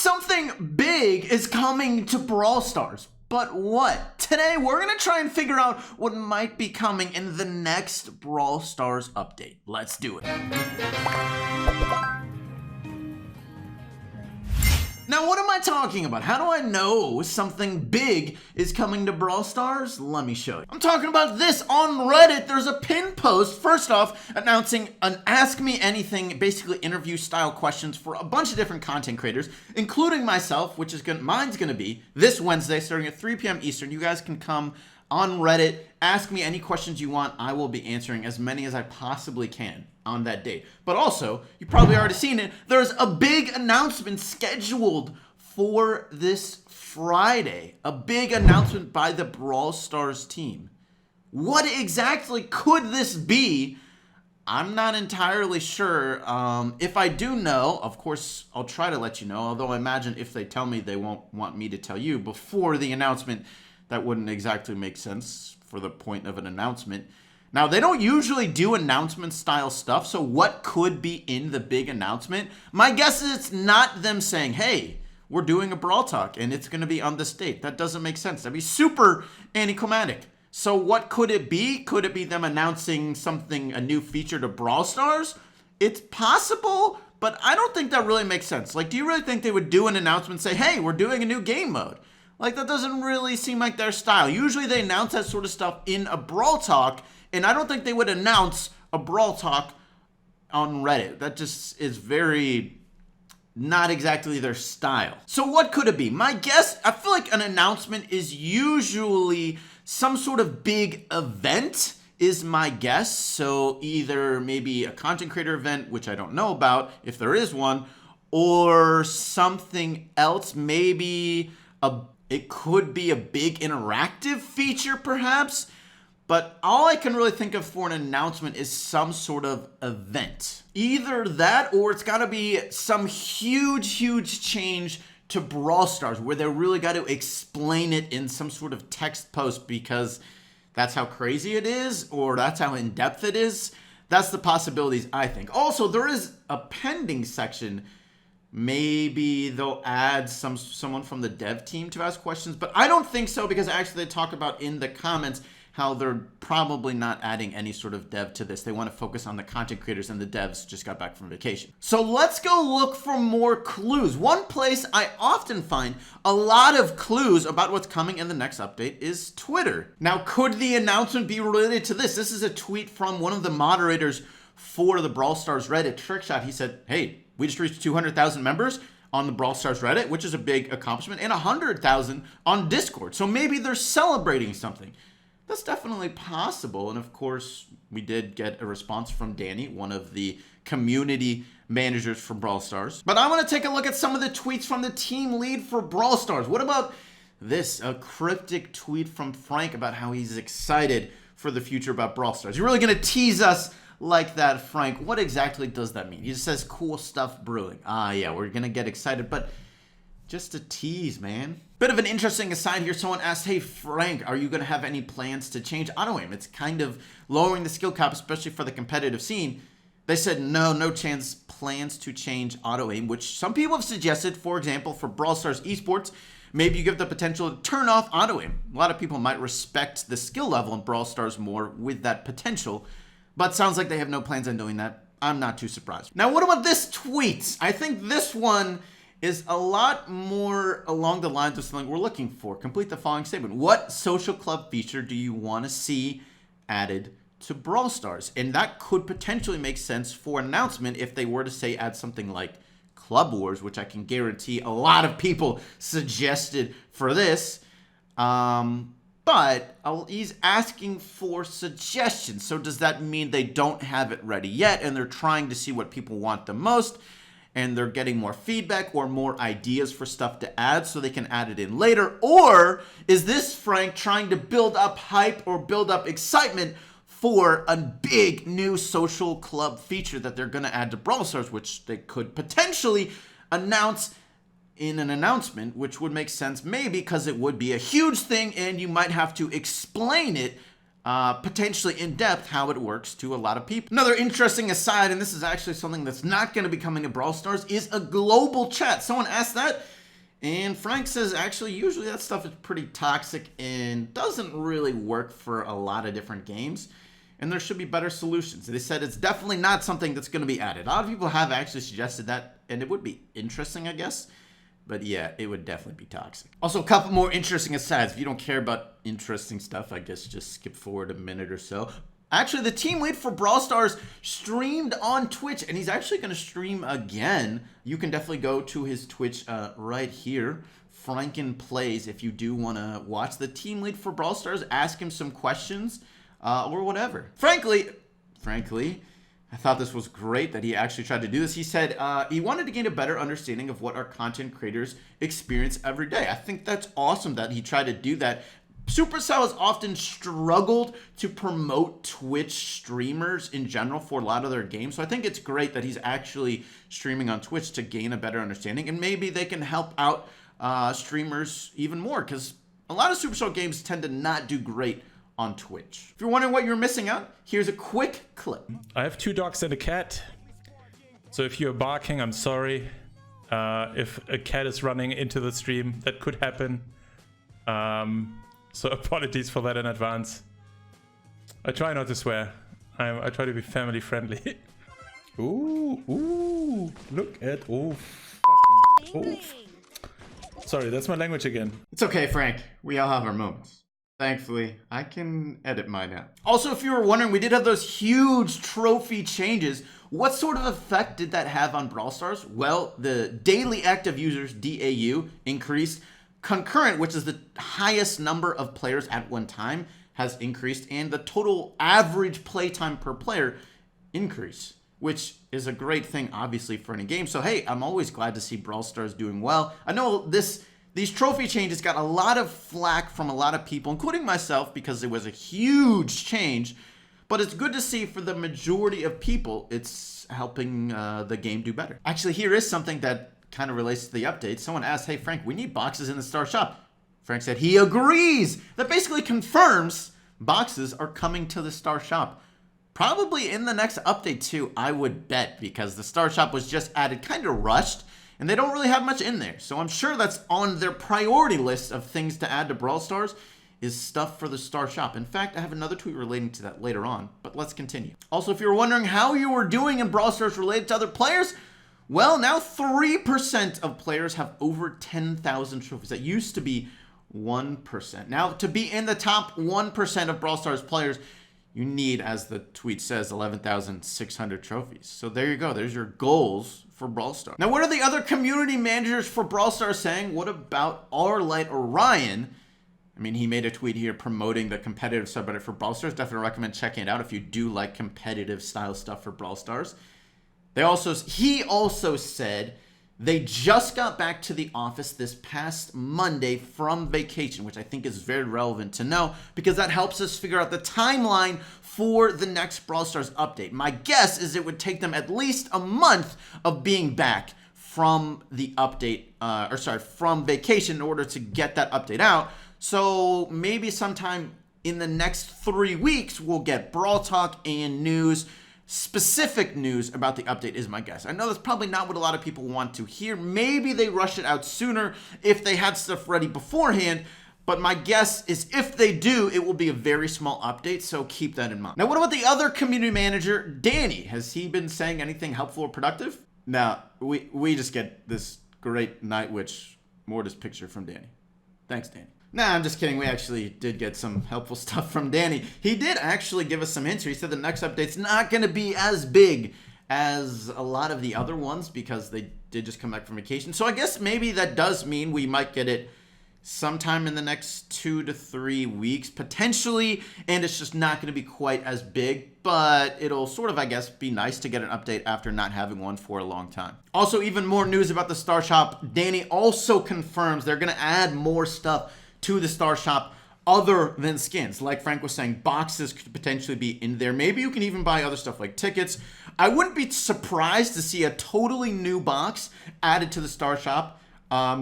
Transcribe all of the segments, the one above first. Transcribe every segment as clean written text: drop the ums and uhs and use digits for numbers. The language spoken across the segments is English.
Something big is coming to Brawl Stars. But what? Today, we're going to try and figure out what might be coming in the next Brawl Stars update. Let's do it. Now, what am I talking about? How do I know something big is coming to Brawl Stars? Let me show you. I'm talking about this on Reddit. There's a pin post, first off, announcing an Ask Me Anything, basically interview-style questions for a bunch of different content creators, including myself, which is mine's going to be this Wednesday, starting at 3 p.m. Eastern. You guys can come on Reddit, ask me any questions you want. I will be answering as many as I possibly can on that date. But also, you've probably already seen it, there's a big announcement scheduled for this Friday. A big announcement by the Brawl Stars team. What exactly could this be? I'm not entirely sure. If I do know, of course, I'll try to let you know. Although I imagine if they tell me, they won't want me to tell you before the announcement. That wouldn't exactly make sense for the point of an announcement. Now, they don't usually do announcement style stuff, so what could be in the big announcement? My guess is it's not them saying, hey, we're doing a Brawl Talk and it's going to be on this date. That doesn't make sense. That'd be super anticlimactic. So what could it be? Could it be them announcing something, a new feature to Brawl Stars? It's possible, but I don't think that really makes sense. Like, do you really think they would do an announcement and say, hey, we're doing a new game mode? Like, that doesn't really seem like their style. Usually they announce that sort of stuff in a Brawl Talk, and I don't think they would announce a Brawl Talk on Reddit. That just is very not exactly their style. So what could it be? My guess, I feel like an announcement is usually some sort of big event is my guess. So either maybe a content creator event, which I don't know about, if there is one, or something else, maybe it could be a big interactive feature, perhaps. But all I can really think of for an announcement is some sort of event. Either that, or it's got to be some huge change to Brawl Stars, where they really got to explain it in some sort of text post because that's how crazy it is, or that's how in-depth it is. That's the possibilities, I think. Also, there is a pending section. Maybe they'll add someone from the dev team to ask questions, but I don't think so because actually they talk about in the comments how they're probably not adding any sort of dev to this. They want to focus on the content creators, and the devs just got back from vacation. So let's go look for more clues. One place I often find a lot of clues about what's coming in the next update is Twitter. Now, could the announcement be related to this? This is a tweet from one of the moderators for the Brawl Stars Reddit, Trickshot. He said, hey, we just reached 200,000 members on the Brawl Stars Reddit, which is a big accomplishment, and 100,000 on Discord. So maybe they're celebrating something. That's definitely possible. And of course, we did get a response from Danny, one of the community managers for Brawl Stars. But I want to take a look at some of the tweets from the team lead for Brawl Stars. What about this? A cryptic tweet from Frank about how he's excited for the future about Brawl Stars. You're really going to tease us like that, Frank. What exactly does that mean? He just says cool stuff brewing. Yeah, we're going to get excited, but just a tease, man. Bit of an interesting aside here. Someone asked, hey, Frank, are you going to have any plans to change auto aim? It's kind of lowering the skill cap, especially for the competitive scene. They said no chance plans to change auto aim, which some people have suggested, for example, for Brawl Stars esports, maybe you give the potential to turn off auto aim. A lot of people might respect the skill level in Brawl Stars more with that potential, but sounds like they have no plans on doing that. I'm not too surprised. Now, what about this tweet? I think this one is a lot more along the lines of something we're looking for. Complete the following statement. What social club feature do you want to see added to Brawl Stars? And that could potentially make sense for an announcement if they were to say add something like Club Wars, which I can guarantee a lot of people suggested for this. But he's asking for suggestions. So does that mean they don't have it ready yet and they're trying to see what people want the most? And they're getting more feedback or more ideas for stuff to add so they can add it in later? Or is this Frank trying to build up hype or build up excitement for a big new social club feature that they're going to add to Brawl Stars, which they could potentially announce in an announcement, which would make sense maybe because it would be a huge thing and you might have to explain it potentially in depth how it works to a lot of people. Another interesting aside, and this is actually something that's not going to be coming to Brawl Stars, is a global chat. Someone asked that, and Frank says actually usually that stuff is pretty toxic and doesn't really work for a lot of different games, and there should be better solutions. They said it's definitely not something that's going to be added. A lot of people have actually suggested that, and it would be interesting, I guess. But yeah, it would definitely be toxic. Also, a couple more interesting asides. If you don't care about interesting stuff, I guess just skip forward a minute or so. Actually, the team lead for Brawl Stars streamed on Twitch, and he's actually going to stream again. You can definitely go to his Twitch right here, Franken Plays, if you do want to watch the team lead for Brawl Stars, ask him some questions or whatever. Frankly, I thought this was great that he actually tried to do this. He said he wanted to gain a better understanding of what our content creators experience every day. I think that's awesome that he tried to do that. Supercell has often struggled to promote Twitch streamers in general for a lot of their games. So I think it's great that he's actually streaming on Twitch to gain a better understanding. And maybe they can help out streamers even more, because a lot of Supercell games tend to not do great on Twitch. If you're wondering what you're missing out, here's a quick clip. I have 2 dogs and a cat. So if you're barking, I'm sorry. If a cat is running into the stream, that could happen. So apologies for that in advance. I try not to swear. I try to be family friendly. Ooh, look at, fucking, Sorry, that's my language again. It's okay, Frank. We all have our moments. Thankfully, I can edit mine out. Also, if you were wondering, we did have those huge trophy changes. What sort of effect did that have on Brawl Stars? Well, the daily active users, DAU, increased. Concurrent, which is the highest number of players at one time, has increased. And the total average playtime per player increased, which is a great thing, obviously, for any game. So, hey, I'm always glad to see Brawl Stars doing well. I know these trophy changes got a lot of flack from a lot of people, including myself, because it was a huge change. But it's good to see for the majority of people, it's helping the game do better. Actually, here is something that kind of relates to the update. Someone asked, hey, Frank, we need boxes in the Star Shop. Frank said he agrees. That basically confirms boxes are coming to the Star Shop. Probably in the next update too, I would bet, because the Star Shop was just added kind of rushed. And they don't really have much in there. So I'm sure that's on their priority list of things to add to Brawl Stars is stuff for the Star Shop. In fact, I have another tweet relating to that later on, but let's continue. Also, if you're wondering how you were doing in Brawl Stars related to other players, well, now 3% of players have over 10,000 trophies. That used to be 1%. Now, to be in the top 1% of Brawl Stars players, you need, as the tweet says, 11,600 trophies. So there you go. There's your goals for Brawl Stars. Now, what are the other community managers for Brawl Stars saying? What about Arlight Orion? I mean, he made a tweet here promoting the competitive subreddit for Brawl Stars. Definitely recommend checking it out if you do like competitive style stuff for Brawl Stars. He also said they just got back to the office this past Monday from vacation, which I think is very relevant to know because that helps us figure out the timeline for the next Brawl Stars update. My guess is it would take them at least a month of being back from the update, from vacation in order to get that update out. So maybe sometime in the next 3 weeks, we'll get Brawl Talk and news. Specific news about the update is my guess. I know that's probably not what a lot of people want to hear. Maybe they rush it out sooner if they had stuff ready beforehand. But my guess is if they do, it will be a very small update, so keep that in mind. Now, what about the other community manager, Danny? Has he been saying anything helpful or productive? Now, we just get this great Night Witch Mortis picture from Danny. Thanks, Danny. Nah, I'm just kidding. We actually did get some helpful stuff from Danny. He did actually give us some hints. He said the next update's not going to be as big as a lot of the other ones because they did just come back from vacation. So I guess maybe that does mean we might get it sometime in the next 2 to 3 weeks, potentially, and it's just not going to be quite as big, but it'll sort of, I guess, be nice to get an update after not having one for a long time. Also, even more news about the Star Shop. Danny also confirms they're going to add more stuff to the Star Shop other than skins. Like Frank was saying, boxes could potentially be in there. Maybe you can even buy other stuff like tickets. I wouldn't be surprised to see a totally new box added to the Star Shop.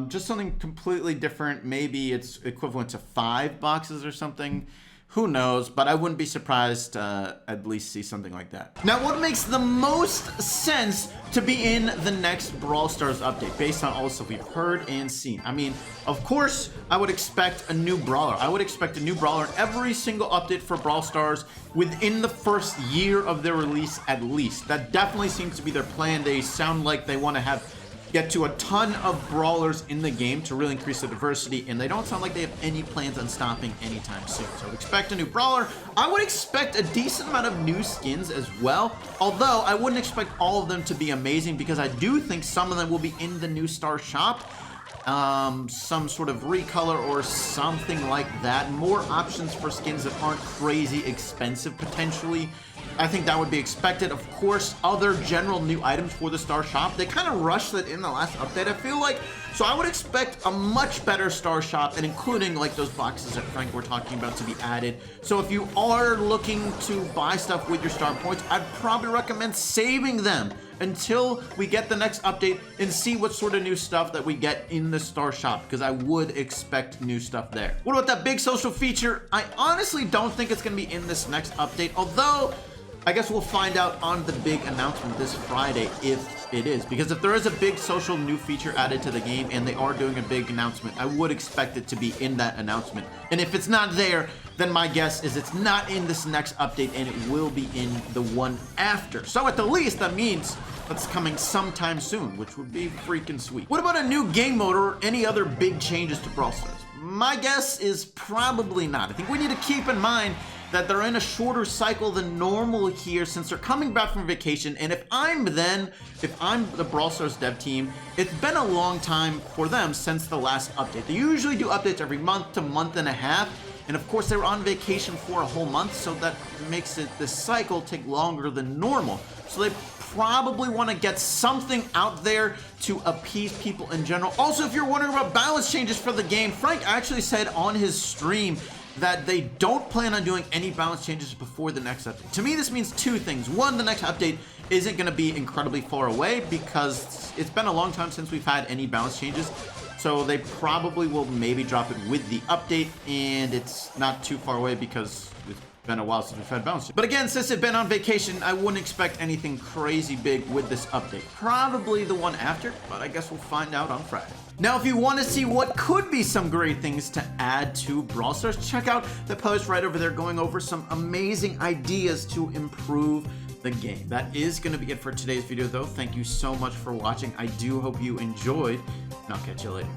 Just something completely different. Maybe it's equivalent to 5 boxes or something. Who knows, but I wouldn't be surprised to at least see something like that. Now, what makes the most sense to be in the next Brawl Stars update based on all the stuff we've heard and seen? I mean, of course, I would expect a new brawler. I would expect a new brawler in every single update for Brawl Stars within the first year of their release at least. That definitely seems to be their plan. They sound like they want to get to a ton of brawlers in the game to really increase the diversity, and they don't sound like they have any plans on stopping anytime soon. So I would expect a new brawler. I would expect a decent amount of new skins as well, although I wouldn't expect all of them to be amazing because I do think some of them will be in the new star shop. Some sort of recolor or something like that. More options for skins that aren't crazy expensive potentially. I think that would be expected. Of course, other general new items for the Star Shop. They kind of rushed it in the last update, I feel like. So I would expect a much better Star Shop, and including like those boxes that Frank were talking about to be added. So if you are looking to buy stuff with your star points, I'd probably recommend saving them until we get the next update and see what sort of new stuff that we get in the Star Shop, because I would expect new stuff there. What about that big social feature? I honestly don't think it's going to be in this next update, although I guess we'll find out on the big announcement this Friday if it is, because if there is a big social new feature added to the game and they are doing a big announcement, I would expect it to be in that announcement. And if it's not there, then my guess is it's not in this next update and it will be in the one after. So at the least, that means that's coming sometime soon, which would be freaking sweet. What about a new game mode or any other big changes to Brawl Stars? My guess is probably not. I think we need to keep in mind that they're in a shorter cycle than normal here since they're coming back from vacation. And if I'm the Brawl Stars dev team, it's been a long time for them since the last update. They usually do updates every month to month and a half. And of course, they were on vacation for a whole month, so that makes this cycle take longer than normal. So they probably want to get something out there to appease people in general. Also, if you're wondering about balance changes for the game, Frank actually said on his stream that they don't plan on doing any balance changes before the next update. To me, this means two things. One, the next update isn't going to be incredibly far away because it's been a long time since we've had any balance changes. So they probably will maybe drop it with the update, and it's not too far away because it's been a while since we've had balance changes. But again, since they've been on vacation, I wouldn't expect anything crazy big with this update. Probably the one after, but I guess we'll find out on Friday. Now, if you want to see what could be some great things to add to Brawl Stars, check out the post right over there going over some amazing ideas to improve the game. That is going to be it for today's video, though. Thank you so much for watching. I do hope you enjoyed, and I'll catch you later.